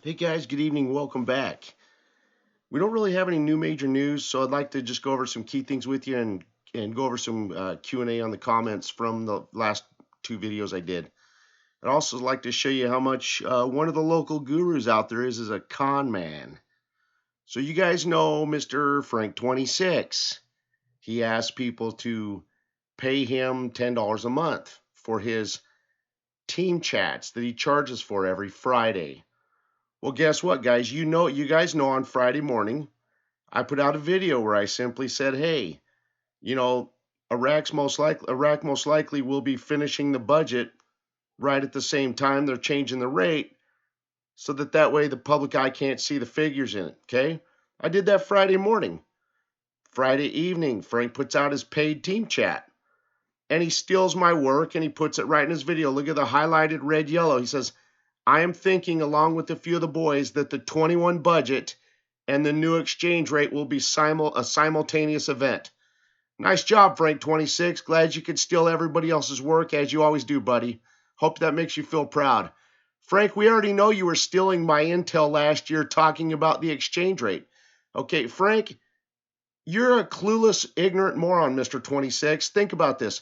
Hey guys, good evening. Welcome back. We don't really have any new major news, so I'd like to just go over some key things with you and go over some Q&A on the comments from the last two videos I did. I'd also like to show you how much one of the local gurus out there is a con man. So you guys know Mr. Frank 26. He asks people to pay him $10 a month for his team chats that he charges for every Friday. Well, guess what, guys? You guys know on Friday morning, I put out a video where I simply said, "Hey, you know, Iraq most likely will be finishing the budget right at the same time they're changing the rate, so that way the public eye can't see the figures in it." Okay, I did that Friday morning. Friday evening, Frank puts out his paid team chat, and he steals my work and he puts it right in his video. Look at the highlighted red yellow. He says, "I am thinking, along with a few of the boys, that the 21 budget and the new exchange rate will be a simultaneous event." Nice job, Frank 26. Glad you could steal everybody else's work, as you always do, buddy. Hope that makes you feel proud. Frank, we already know you were stealing my intel last year talking about the exchange rate. Okay, Frank, you're a clueless, ignorant moron, Mr. 26. Think about this.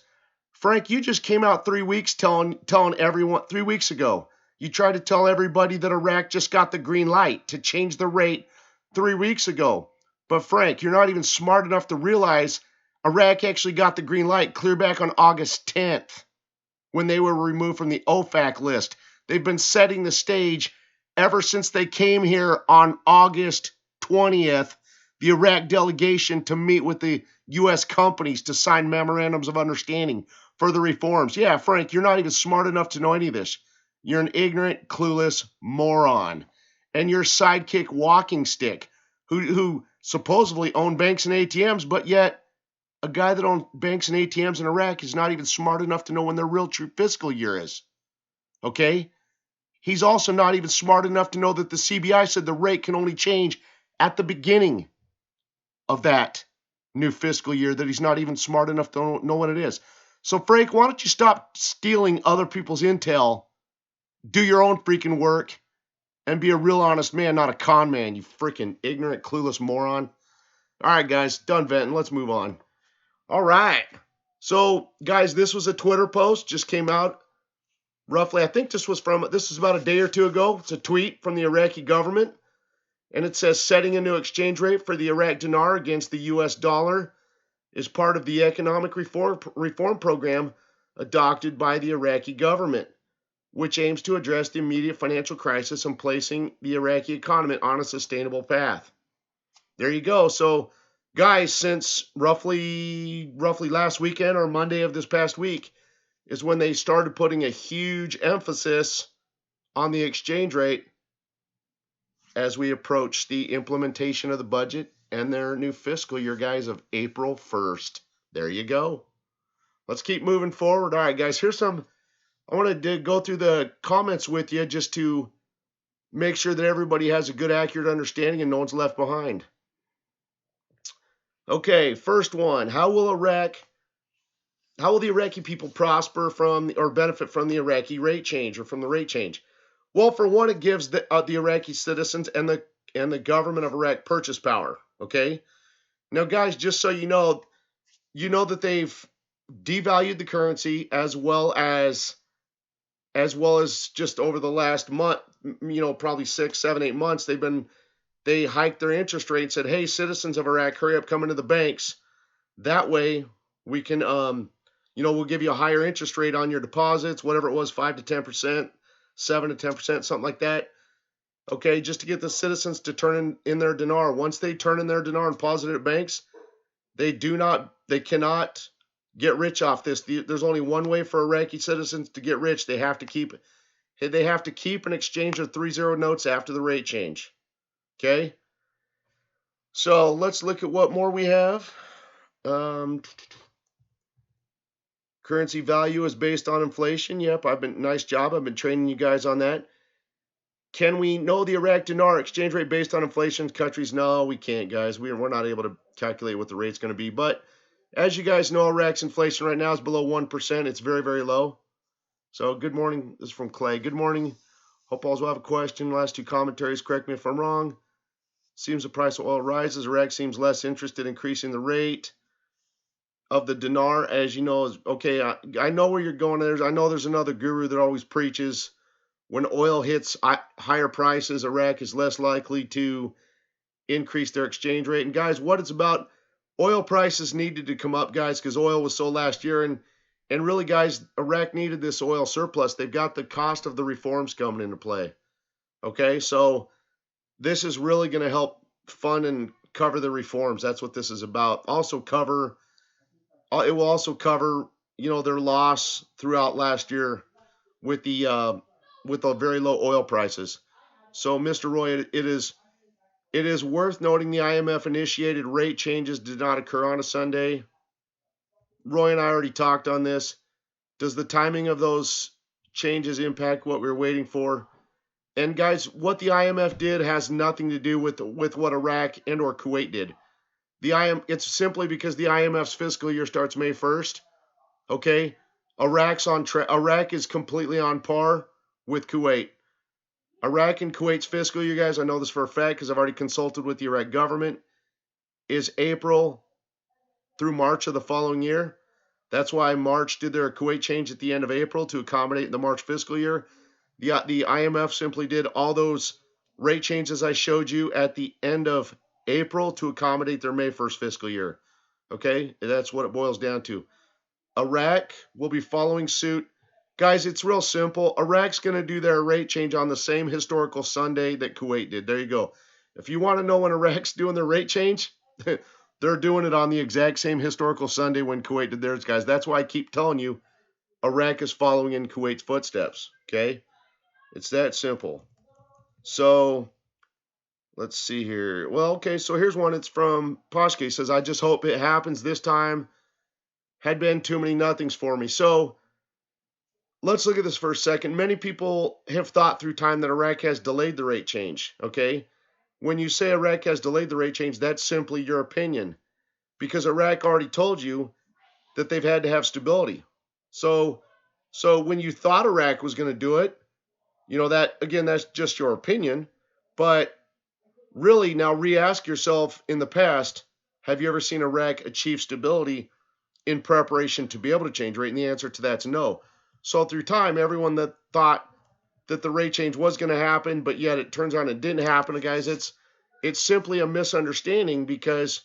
Frank, you just came out 3 weeks telling everyone 3 weeks ago. You tried to tell everybody that Iraq just got the green light to change the rate 3 weeks ago. But Frank, you're not even smart enough to realize Iraq actually got the green light clear back on August 10th when they were removed from the OFAC list. They've been setting the stage ever since they came here on August 20th, the Iraq delegation to meet with the U.S. companies to sign memorandums of understanding for the reforms. Yeah, Frank, you're not even smart enough to know any of this. You're an ignorant, clueless moron. And your sidekick walking stick, who supposedly owned banks and ATMs, but yet a guy that owned banks and ATMs in Iraq is not even smart enough to know when their real true fiscal year is. Okay? He's also not even smart enough to know that the CBI said the rate can only change at the beginning of that new fiscal year, that he's not even smart enough to know what it is. So, Frank, why don't you stop stealing other people's intel, do your own freaking work, and be a real honest man, not a con man, you freaking ignorant, clueless moron. All right, guys, done venting. Let's move on. All right. So, guys, this was a Twitter post, just came out roughly. I think this was about a day or two ago. It's a tweet from the Iraqi government, and it says, "Setting a new exchange rate for the Iraq dinar against the U.S. dollar is part of the economic reform program adopted by the Iraqi government, which aims to address the immediate financial crisis and placing the Iraqi economy on a sustainable path." There you go. So, guys, since roughly last weekend or Monday of this past week is when they started putting a huge emphasis on the exchange rate as we approach the implementation of the budget and their new fiscal year, guys, of April 1st. There you go. Let's keep moving forward. All right, guys, I wanted to go through the comments with you just to make sure that everybody has a good, accurate understanding and no one's left behind. Okay, first one. How will the Iraqi people prosper from or benefit from the Iraqi rate change or from the rate change? Well, for one, it gives the Iraqi citizens and the government of Iraq purchase power. Okay. Now, guys, just so you know that they've devalued the currency as well as just over the last month, probably 6, 7, 8 months, they hiked their interest rate and said, "Hey, citizens of Iraq, hurry up, come into the banks. That way we can, we'll give you a higher interest rate on your deposits, whatever it was, 5 to 10%, 7 to 10%, something like that." Okay, just to get the citizens to turn in their dinar. Once they turn in their dinar and deposit it at banks, they cannot get rich off this. There's only one way for Iraqi citizens to get rich. They have to keep and exchange their 3-0 notes after the rate change. Okay, so let's look at what more we have. Currency value is based on inflation. Yep, nice job. I've been training you guys on that. Can we know the Iraq dinar exchange rate based on inflation countries? No, we can't, guys. We're not able to calculate what the rate's going to be. But as you guys know, Iraq's inflation right now is below 1%. It's very, very low. So good morning. This is from Clay. Good morning. Hope all's will have a question. Last two commentaries, correct me if I'm wrong. Seems the price of oil rises. Iraq seems less interested in increasing the rate of the dinar. As you know, is okay. I know where you're going. I know there's another guru that always preaches when oil hits higher prices, Iraq is less likely to increase their exchange rate. And guys, what it's about, oil prices needed to come up, guys, because oil was so last year. And really, guys, Iraq needed this oil surplus. They've got the cost of the reforms coming into play. Okay, so this is really going to help fund and cover the reforms. That's what this is about. It will also cover, their loss throughout last year with the very low oil prices. So, Mr. Roy, it is worth noting the IMF initiated rate changes did not occur on a Sunday. Roy and I already talked on this. Does the timing of those changes impact what we're waiting for? And guys, what the IMF did has nothing to do with what Iraq and or Kuwait did. It's simply because the IMF's fiscal year starts May 1st. Okay, Iraq is completely on par with Kuwait. Iraq and Kuwait's fiscal year, guys, I know this for a fact because I've already consulted with the Iraq government, is April through March of the following year. That's why March did their Kuwait change at the end of April to accommodate the March fiscal year. The IMF simply did all those rate changes I showed you at the end of April to accommodate their May 1st fiscal year. Okay, that's what it boils down to. Iraq will be following suit. Guys, it's real simple. Iraq's going to do their rate change on the same historical Sunday that Kuwait did. There you go. If you want to know when Iraq's doing their rate change, they're doing it on the exact same historical Sunday when Kuwait did theirs, guys. That's why I keep telling you Iraq is following in Kuwait's footsteps, okay? It's that simple. So, let's see here. Well, okay, so here's one. It's from Poshke. It says, I just hope it happens this time. Had been too many nothings for me. So, let's look at this for a second. Many people have thought through time that Iraq has delayed the rate change, okay? When you say Iraq has delayed the rate change, that's simply your opinion because Iraq already told you that they've had to have stability. So when you thought Iraq was going to do it, that, again, that's just your opinion. But really, now re-ask yourself in the past, have you ever seen Iraq achieve stability in preparation to be able to change rate? And the answer to that's no. So through time, everyone that thought that the rate change was going to happen, but yet it turns out it didn't happen, guys, it's simply a misunderstanding because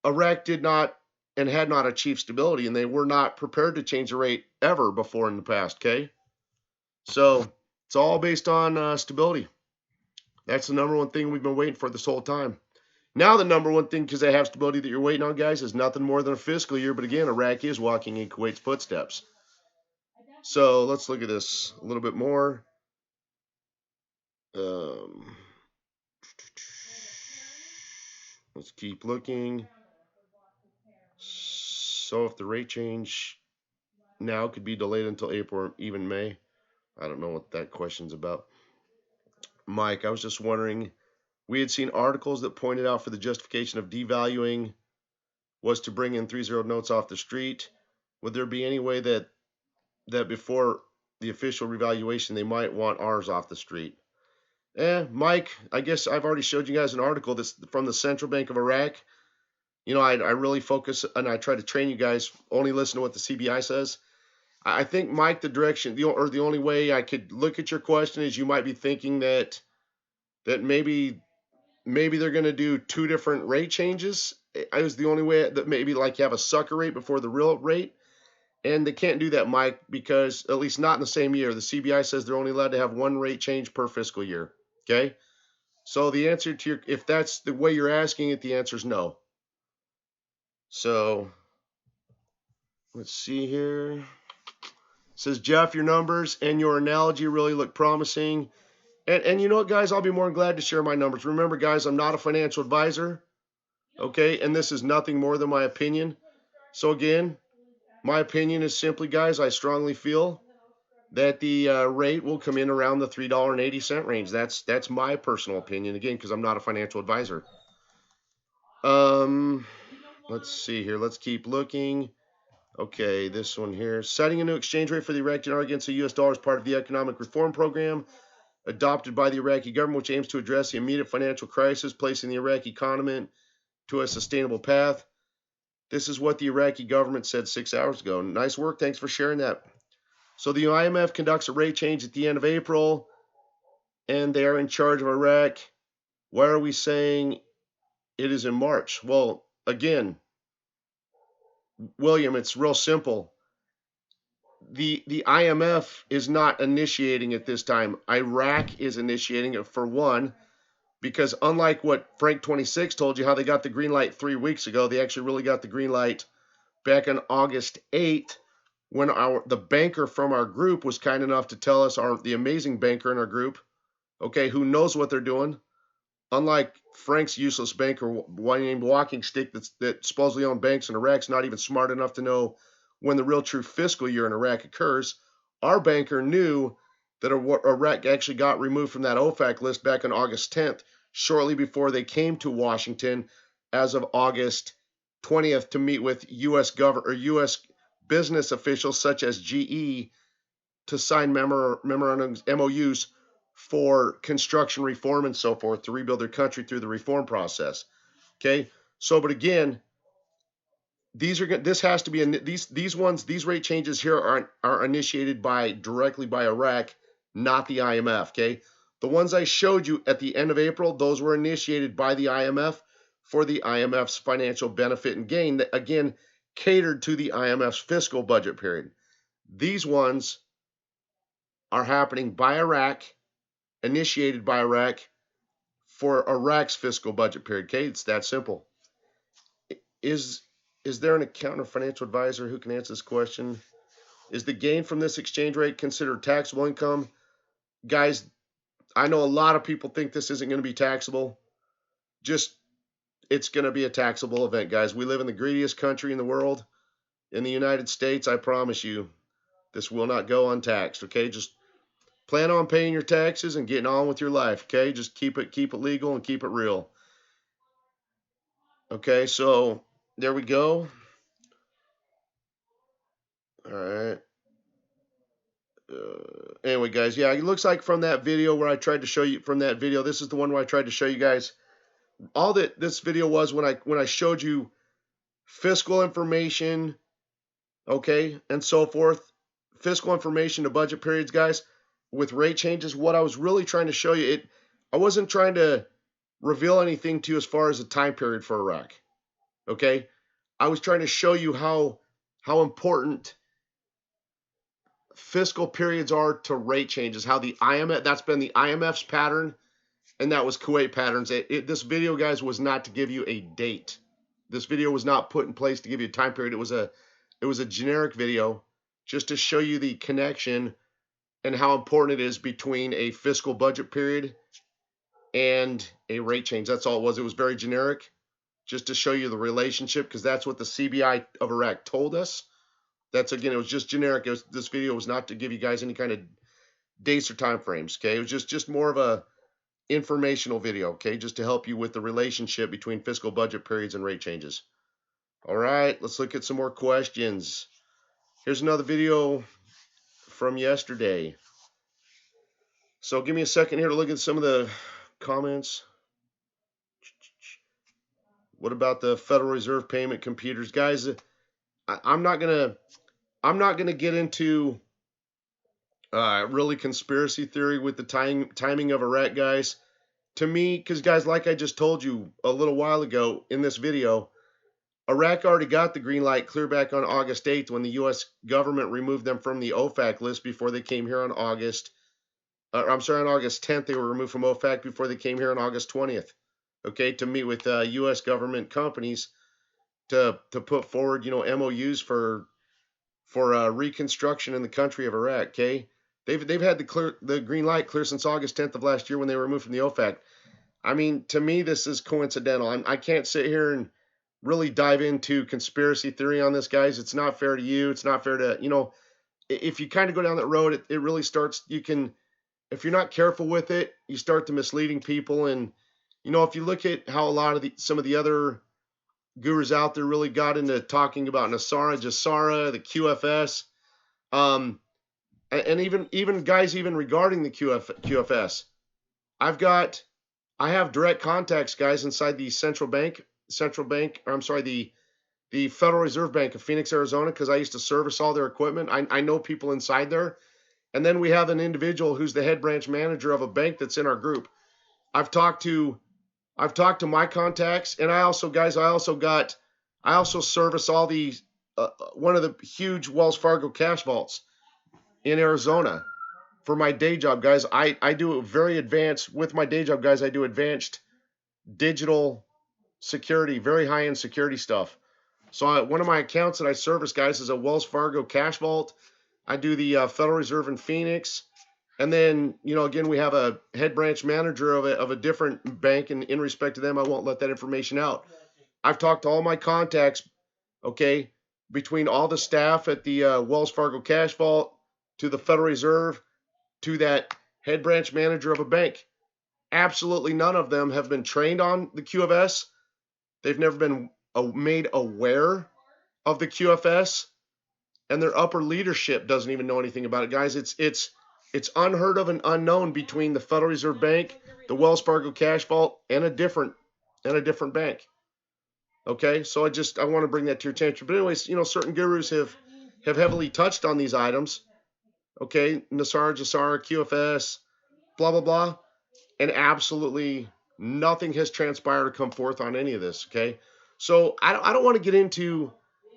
Iraq did not and had not achieved stability, and they were not prepared to change the rate ever before in the past, okay? So it's all based on stability. That's the number one thing we've been waiting for this whole time. Now the number one thing, because they have stability that you're waiting on, guys, is nothing more than a fiscal year. But again, Iraq is walking in Kuwait's footsteps. So let's look at this a little bit more. Let's keep looking. So if the rate change now could be delayed until April or even May, I don't know what that question's about. Mike, I was just wondering, we had seen articles that pointed out for the justification of devaluing was to bring in 3-0 notes off the street. Would there be any way that before the official revaluation they might want ours off the street? Mike, I guess I've already showed you guys an article that's from the Central Bank of Iraq. I really focus and I try to train you guys only listen to what the CBI says. I think, Mike, the only way I could look at your question is you might be thinking that maybe they're going to do two different rate changes. I was the only way that maybe like you have a sucker rate before the real rate. And they can't do that, Mike, because at least not in the same year. The CBI says they're only allowed to have one rate change per fiscal year. Okay? So the answer to if that's the way you're asking it, the answer is no. So let's see here. It says, Jeff, your numbers and your analogy really look promising. And you know what, guys? I'll be more than glad to share my numbers. Remember, guys, I'm not a financial advisor. Okay? And this is nothing more than my opinion. So again, my opinion is simply, guys, I strongly feel that the rate will come in around the $3.80 range. That's my personal opinion, again, because I'm not a financial advisor. Let's see here. Let's keep looking. Okay, this one here. Setting a new exchange rate for the Iraqi dinar against the U.S. dollar is part of the economic reform program. adopted by the Iraqi government, which aims to address the immediate financial crisis, placing the Iraqi economy to a sustainable path. This is what the Iraqi government said 6 hours ago. Nice work. Thanks for sharing that. So the IMF conducts a rate change at the end of April, and they are in charge of Iraq. Why are we saying it is in March? Well, again, William, it's real simple. The IMF is not initiating it this time. Iraq is initiating it, for one, because unlike what Frank 26 told you, how they got the green light 3 weeks ago, they actually really got the green light back on August 8th, when the banker from our group was kind enough to tell us, the amazing banker in our group, okay, who knows what they're doing, unlike Frank's useless banker named Walking Stick that supposedly owned banks in Iraq's not even smart enough to know when the real true fiscal year in Iraq occurs. Our banker knew that Iraq actually got removed from that OFAC list back on August 10th, shortly before they came to Washington as of August 20th to meet with U.S. business officials such as GE to sign memorandums, MOUs for construction reform and so forth to rebuild their country through the reform process. Okay, so but again, these rate changes here are initiated directly by Iraq, not the IMF. Okay, the ones I showed you at the end of April, those were initiated by the IMF for the IMF's financial benefit and gain, that again catered to the IMF's fiscal budget period. These ones are happening by Iraq, initiated by Iraq for Iraq's fiscal budget period. Okay, it's that simple. Is there an accountant or financial advisor who can answer this question? Is the gain from this exchange rate considered taxable income? Guys, I know a lot of people think this isn't going to be taxable. It's going to be a taxable event, guys. We live in the greediest country in the world. In the United States, I promise you, this will not go untaxed, okay? Just plan on paying your taxes and getting on with your life, okay? Just keep it legal and keep it real. Okay, so there we go. All right. Anyway, guys, yeah, it looks like from that video where I tried to show you, this is the one where I tried to show you guys all that this video was when I showed you fiscal information, okay, and so forth, fiscal information to budget periods, guys, with rate changes. What I was really trying to show you, I wasn't trying to reveal anything to you as far as a time period for Iraq, okay? I was trying to show you how important fiscal periods are to rate changes, how the IMF, that's been the IMF's pattern, and that was Kuwait patterns. This video, guys, was not to give you a date. This video was not put in place to give you a time period. It was a generic video just to show you the connection and how important it is between a fiscal budget period and a rate change. That's all it was. It was very generic, just to show you the relationship, because that's what the CBI of Iraq told us. It was just generic. This video was not to give you guys any kind of dates or time frames, okay? It was just more of a informational video, okay? Just to help you with the relationship between fiscal budget periods and rate changes. All right, let's look at some more questions. Here's another video from yesterday. So give me a second here to look at some of the comments. What about the Federal Reserve payment computers? Guys, I'm not gonna get into really conspiracy theory with the timing of Iraq, guys. To me, because guys, like I just told you a little while ago in this video, Iraq already got the green light clear back on August 8th when the U.S. government removed them from the OFAC list before they came here on August 10th. They were removed from OFAC before they came here on August 20th, okay, to meet with U.S. government companies to put forward, MOUs for reconstruction in the country of Iraq, okay? They've had the green light clear since August 10th of last year when they were removed from the OFAC. I mean, to me, this is coincidental. I can't sit here and really dive into conspiracy theory on this, guys. It's not fair to you. It's not fair to, if you kind of go down that road, it really starts, if you're not careful with it, you start to misleading people. And, if you look at how a lot of some of the other gurus out there really got into talking about NESARA, GESARA, the QFS, and even guys, even regarding the QFS, I have direct contacts, guys, inside the the Federal Reserve Bank of Phoenix, Arizona, because I used to service all their equipment. I know people inside there. And then we have an individual who's the head branch manager of a bank that's in our group. I've talked to my contacts, and I also service all the one of the huge Wells Fargo cash vaults in Arizona for my day job, guys. I do very advanced with my day job, guys. I do advanced digital security, very high end security stuff. So one of my accounts that I service, guys, is a Wells Fargo cash vault. I do the Federal Reserve in Phoenix. And then, again, we have a head branch manager of a different bank, and in respect to them, I won't let that information out. I've talked to all my contacts, okay, between all the staff at the Wells Fargo cash vault to the Federal Reserve to that head branch manager of a bank. Absolutely none of them have been trained on the QFS. They've never been made aware of the QFS, and their upper leadership doesn't even know anything about it, guys. It's unheard of and unknown between the Federal Reserve Bank, the Wells Fargo cash vault, and a different bank. Okay, so I want to bring that to your attention. But anyways, certain gurus have heavily touched on these items. Okay, NESARA, GESARA, QFS, blah blah blah, and absolutely nothing has transpired or come forth on any of this. Okay, so I don't want to get into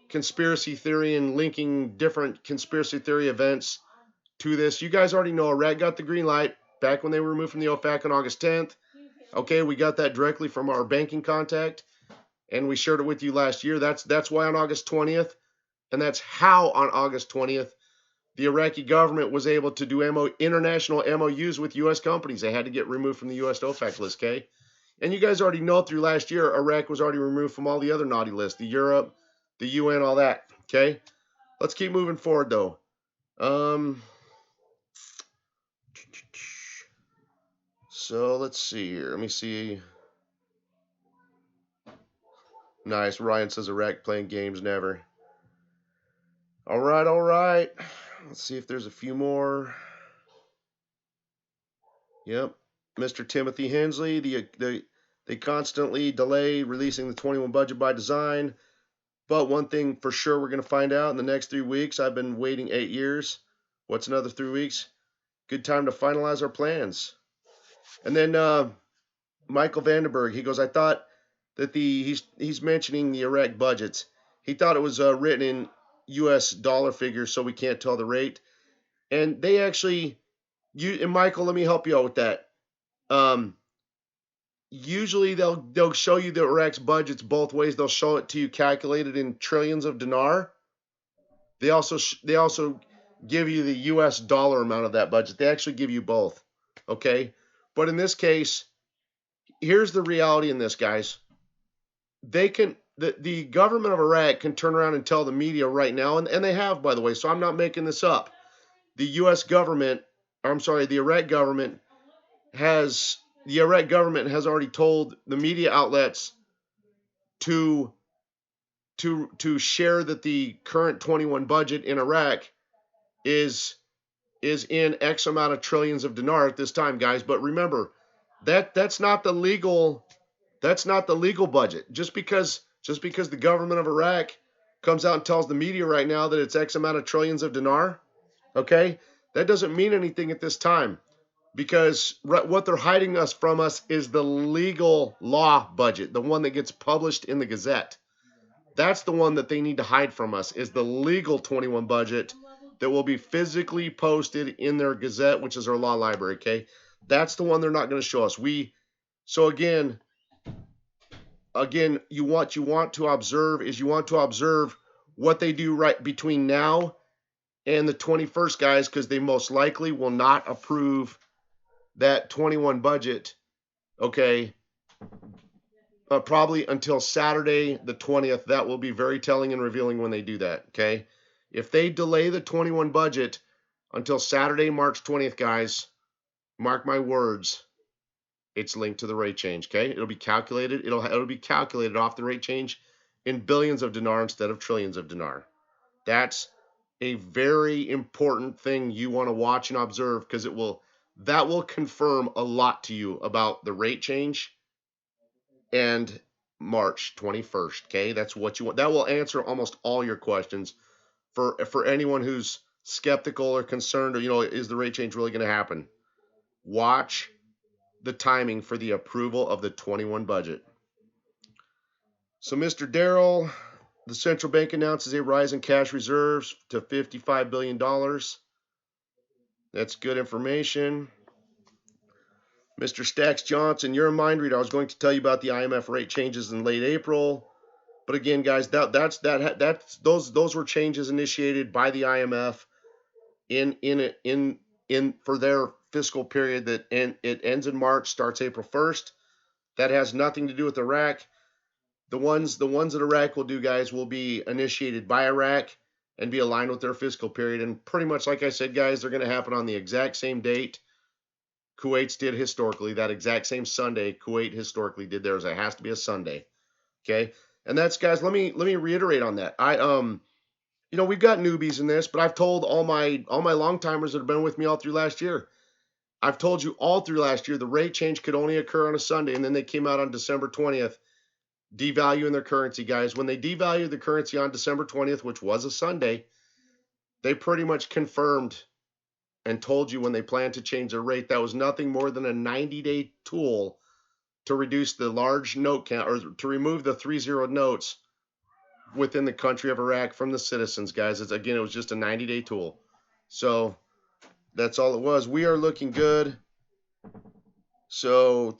conspiracy theory and linking different conspiracy theory events to this. You guys already know Iraq got the green light back when they were removed from the OFAC on August 10th. Okay, we got that directly from our banking contact, and we shared it with you last year. That's why on August 20th, and that's how on August 20th, the Iraqi government was able to do international MOUs with U.S. companies. They had to get removed from the U.S. OFAC list, okay? And you guys already know through last year, Iraq was already removed from all the other naughty lists, the Europe, the UN, all that, okay? Let's keep moving forward, though. So let's see here. Let me see. Nice. Ryan says Iraq playing games never. All right. Let's see if there's a few more. Yep. Mr. Timothy Hensley, they constantly delay releasing the 21 budget by design. But one thing for sure we're going to find out in the next 3 weeks. I've been waiting 8 years. What's another 3 weeks? Good time to finalize our plans. And then Michael Vandenberg, he goes, I thought that he's mentioning the Iraq budgets. He thought it was written in U.S. dollar figures, so we can't tell the rate. And they actually, and Michael, let me help you out with that. Usually they'll show you the Iraq's budgets both ways. They'll show it to you calculated in trillions of dinar. They also give you the U.S. dollar amount of that budget. They actually give you both. Okay, but in this case, here's the reality in this, guys. The government of Iraq can turn around and tell the media right now, and they have, by the way, so I'm not making this up. The Iraq government has already told the media outlets to share that the current 21 budget in Iraq is in X amount of trillions of dinar at this time, guys. But remember, that's not the legal budget. Just because the government of Iraq comes out and tells the media right now that it's X amount of trillions of dinar, okay, that doesn't mean anything at this time, because what they're hiding from us is the legal law budget, the one that gets published in the Gazette. That's the one that they need to hide from us, is the legal 21 budget that will be physically posted in their Gazette, which is our law library, okay? That's the one they're not going to show us. So again, you want to observe what they do right between now and the 21st, guys, because they most likely will not approve that 21 budget, okay, probably until Saturday the 20th. That will be very telling and revealing when they do that, okay? If they delay the 21 budget until Saturday, March 20th, guys, mark my words, it's linked to the rate change, okay? It'll be calculated. It'll be calculated off the rate change in billions of dinar instead of trillions of dinar. That's a very important thing you want to watch and observe, because that will confirm a lot to you about the rate change and March 21st. Okay, that's what you want. That will answer almost all your questions for anyone who's skeptical or concerned, or is the rate change really going to happen? Watch the timing for the approval of the 21 budget. So, Mr. Darrell, the central bank announces a rise in cash reserves to $55 billion. That's good information. Mr. Stacks Johnson, you're a mind reader. I was going to tell you about the IMF rate changes in late April, but again, guys, those were changes initiated by the IMF in for their fiscal period it ends in March, starts April 1st. That has nothing to do with Iraq. The ones that Iraq will do, guys, will be initiated by Iraq and be aligned with their fiscal period. And pretty much, like I said, guys, they're going to happen on the exact same date Kuwait's did historically. That exact same Sunday Kuwait historically did theirs. It has to be a Sunday. Okay, and that's, guys. Let me reiterate on that. We've got newbies in this, but I've told all my long timers that have been with me all through last year. I've told you all through last year the rate change could only occur on a Sunday, and then they came out on December 20th, devaluing their currency, guys. When they devalued the currency on December 20th, which was a Sunday, they pretty much confirmed and told you when they planned to change their rate. That was nothing more than a 90-day tool to reduce the large note count, or to remove the 3-0 notes within the country of Iraq from the citizens, guys. It was just a 90-day tool. So that's all it was. We are looking good. So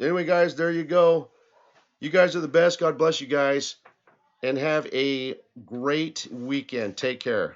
anyway, guys, there you go. You guys are the best. God bless you guys, and have a great weekend. Take care.